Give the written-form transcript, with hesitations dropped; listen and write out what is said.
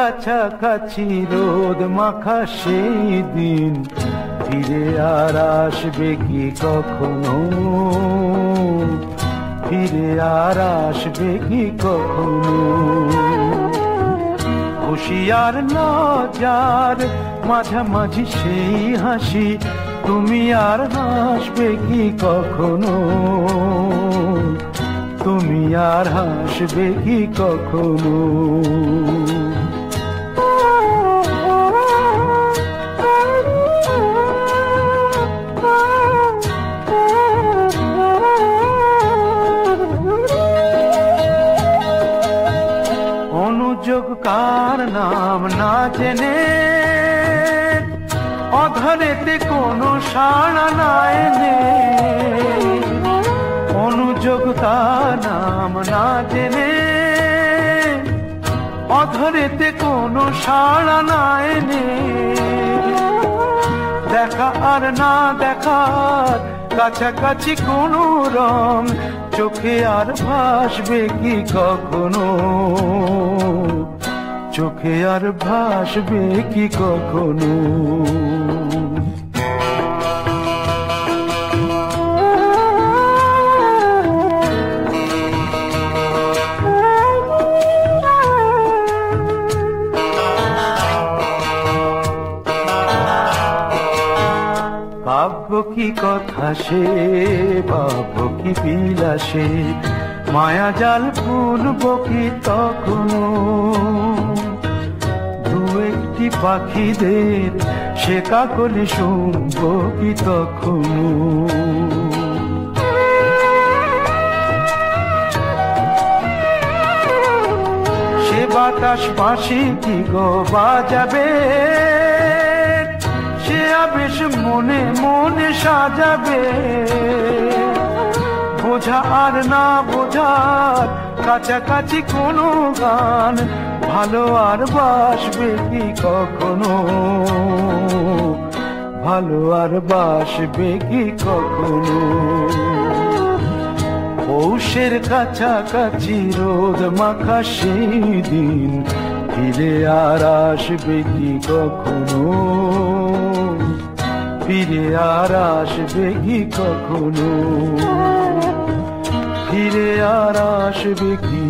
কাছাকাছি রোদ মাখা সেই দিন ফিরে আর আসবে কি কখনো, ফিরে আর আসবে কি কখনো। হুঁশিয়ার লজ্জার মাঝামাঝি সেই হাসি, তুমি আর হাসবে কি কখনো, তুমি আর হাসবে কি কখনো। অনুযোগ কার নাম না জেনে অধরেতে কোনো সাড়া না এনে, অনুযোগ কার নাম না জেনে অধরেতে কোনো সাড়া না এনে, দেখা আর না দেখার কাছাকাছি কোনো রং চোখে আর ভাসবে কি কখনো, চোখে আর ভাসবে কি কখনো। ভাবব কি কথা সে, ভাবব কি বিলাসে, মায়া জাল বুনব কি তখনো, দু একটি পাখিদের সে কাকলি শুনব কি তখনো। সে বাতাস পাশে কি গো বাজাবে, সে আবেশ মনে মনে সাজাবে, বোঝা আর না বোঝার কাছাকাছি কোনো গান ভালো আর বাসবে কি কখনো, ভালো আর বাসবে কি কখনো। পৌষের কাছাকাছি রোদ মাখা সেই দিন ফিরে আর আসবে কি কখনো, ফিরে আর আসবে কি কখনো, ফিরে আর আসবে কি